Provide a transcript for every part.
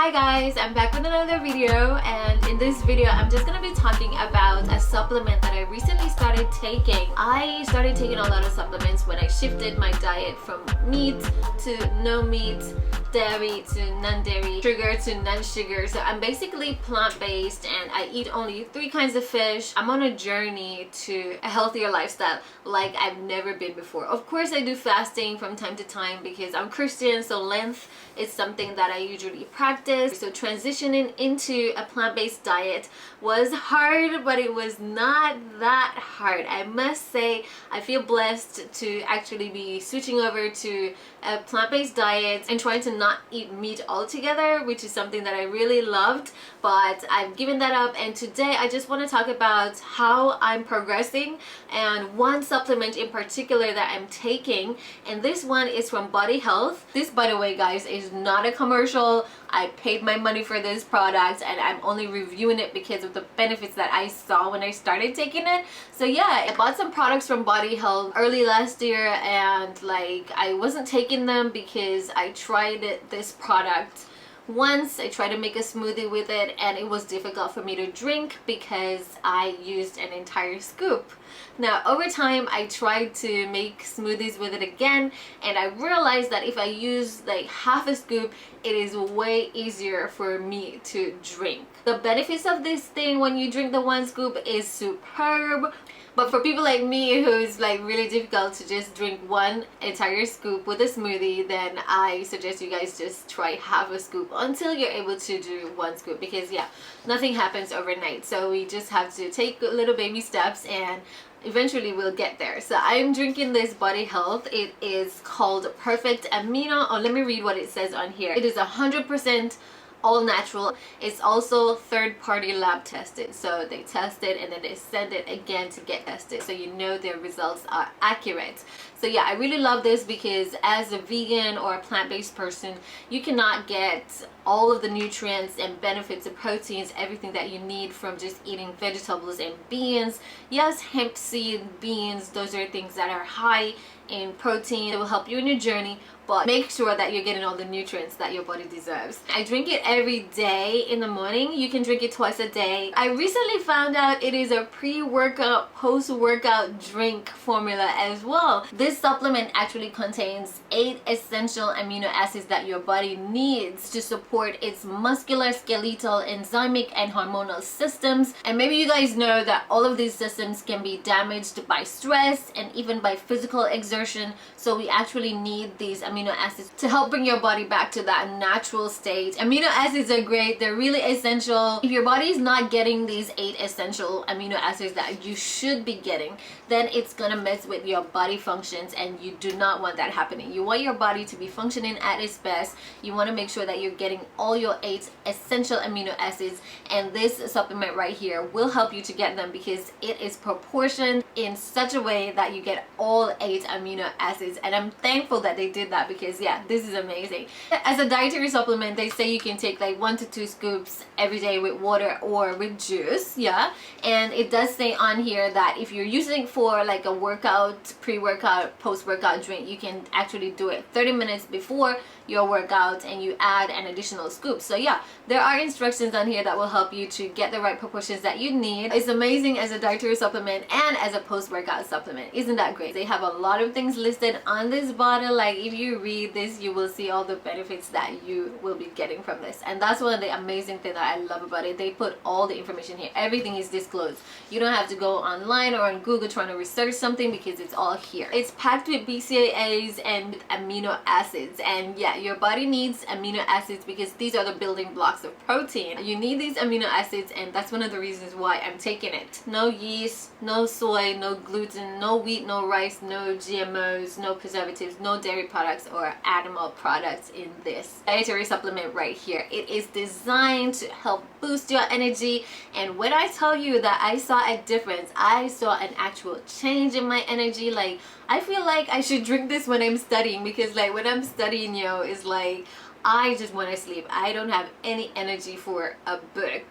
Hi guys, I'm back with another video, and in this video I'm just gonna be talking about a supplement that I recently started taking. I started taking a lot of supplements when I shifted my diet from meat to no meat, dairy to non-dairy, sugar to non-sugar. So I'm basically plant-based and I eat only 3 kinds of fish. I'm on a journey to a healthier lifestyle like I've never been before. Of course I do fasting from time to time because I'm Christian, so Lent is something that I usually practice. So transitioning into a plant-based diet was hard, but it was not that hard. I must say I feel blessed to actually be switching over to a plant-based diet and trying to not eat meat altogether, which is something that I really loved, but I've given that up. And today I just want to talk about how I'm progressing and one supplement in particular that I'm taking, and this one is from Body Health. This, by the way guys, is not a commercial. I paid my money for this product and I'm only reviewing it because of the benefits that I saw when I started taking it. So yeah, I bought some products from Body Health early last year, and like I wasn't taking them because I tried this product once. I tried to make a smoothie with it and it was difficult for me to drink because I used an entire scoop. Now over time I tried to make smoothies with it again, and I realized that if I use like half a scoop, it is way easier for me to drink. The benefits of this thing when you drink the 1 scoop is superb. But for people like me who's like really difficult to just drink 1 entire scoop with a smoothie, then I suggest you guys just try half a scoop until you're able to do 1 scoop, because yeah, nothing happens overnight. So we just have to take little baby steps and eventually we'll get there. So I'm drinking this Body Health. It is called Perfect Amino. Oh, let me read what it says on here. It is 100% all natural. It's also third-party lab tested, so they test it and then they send it again to get tested, so you know their results are accurate. So yeah, I really love this because as a vegan or a plant-based person, you cannot get all of the nutrients and benefits and proteins, everything that you need from just eating vegetables and beans. Yes, hemp seed, beans, those are things that are high in protein. It will help you in your journey, but make sure that you're getting all the nutrients that your body deserves. I drink it every day in the morning. You can drink it twice a day. I recently found out it is a pre-workout, post-workout drink formula as well. This supplement actually contains 8 essential amino acids that your body needs to support its muscular, skeletal, enzymic, and hormonal systems. And maybe you guys know that all of these systems can be damaged by stress and even by physical exertion. So we actually need these amino acids to help bring your body back to that natural state. Amino acids are great. They're really essential. If your body is not getting these 8 essential amino acids that you should be getting, then it's gonna mess with your body functions, and you do not want that happening. You want your body to be functioning at its best. You want to make sure that you're getting all your 8 essential amino acids, and this supplement right here will help you to get them because it is proportioned in such a way that you get all 8 amino acids. And I'm thankful that they did that because yeah, this is amazing. As a dietary supplement, they say you can take like 1 to 2 scoops every day with water or with juice. Yeah, and it does say on here that if you're using it for like a workout, pre-workout, post-workout drink, you can actually do it 30 minutes before your workout and you add an additional scoop. So yeah, there are instructions on here that will help you to get the right proportions that you need. It's amazing as a dietary supplement and as a post-workout supplement. Isn't that great? They have a lot of things listed on this bottle. Like if you read this, you will see all the benefits that you will be getting from this, and that's one of the amazing things that I love about it. They put all the information here. Everything is disclosed. You don't have to go online or on Google trying to research something because it's all here. It's packed with BCAAs and amino acids, and yeah, your body needs amino acids because these are the building blocks of protein. You need these amino acids, and that's one of the reasons why I'm taking it. No yeast, no soy, no gluten, no wheat, no rice, no GMOs, no preservatives, no dairy products or animal products in this dietary supplement right here. It is designed to help boost your energy, and when I tell you that I saw a difference, I saw an actual change in my energy. Like I feel like I should drink this when I'm studying, because like when I'm studying, you know, it's like I just want to sleep. I don't have any energy for a book,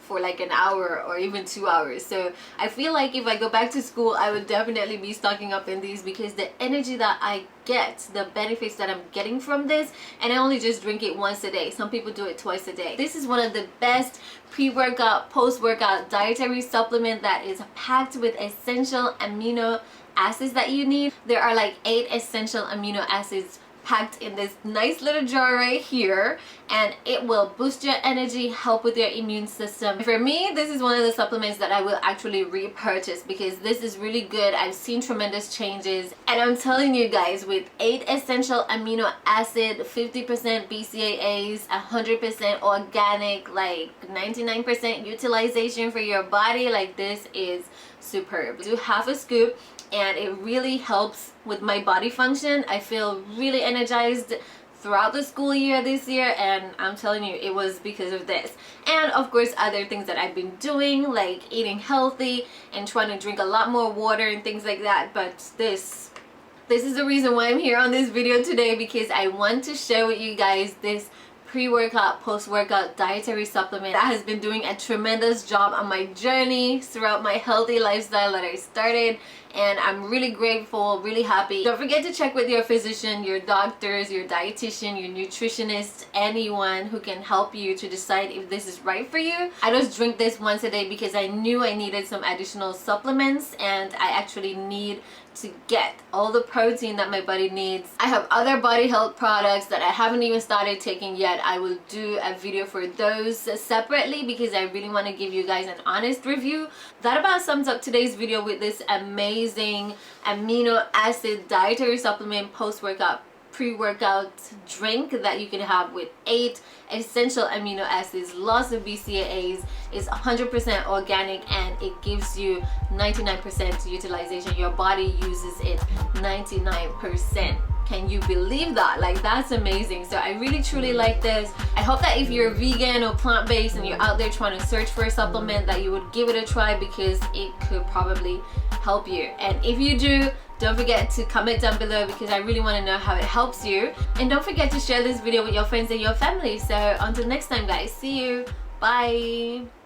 for like an hour or even 2 hours. So I feel like if I go back to school, I would definitely be stocking up in these, because the energy that I get, the benefits that I'm getting from this, and I only just drink it once a day. Some people do it twice a day. This is one of the best pre-workout, post-workout dietary supplement that is packed with essential amino acids that you need. There are like 8 essential amino acids packed in this nice little jar right here, and it will boost your energy, help with your immune system. For me, this is one of the supplements that I will actually repurchase, because this is really good. I've seen tremendous changes, and I'm telling you guys, with 8 essential amino acid, 50% BCAAs, 100% organic, like 99% utilization for your body, like this is superb. Do half a scoop, and it really helps with my body function. I feel really energized throughout the school year this year, and I'm telling you, it was because of this. And of course, other things that I've been doing, like eating healthy and trying to drink a lot more water and things like that. But this is the reason why I'm here on this video today, because I want to share with you guys this pre-workout, post-workout dietary supplement that has been doing a tremendous job on my journey throughout my healthy lifestyle that I started, and I'm really grateful, really happy. Don't forget to check with your physician, your doctors, your dietitian, your nutritionist, anyone who can help you to decide if this is right for you. I just drink this once a day because I knew I needed some additional supplements, and I actually need to get all the protein that my body needs. I have other body health products that I haven't even started taking yet. I will do a video for those separately, because I really want to give you guys an honest review. That about sums up today's video with this amazing amino acid dietary supplement post-workout, pre-workout drink that you can have with 8 essential amino acids, lots of BCAAs, is 100% organic, and it gives you 99% utilization. Your body uses it 99%. Can you believe that? Like, that's amazing. So I really truly like this. I hope that if you're vegan or plant-based and you're out there trying to search for a supplement, that you would give it a try, because it could probably help you. And if you do, don't forget to comment down below, because I really want to know how it helps you. And don't forget to share this video with your friends and your family. So until next time, guys, see you. Bye.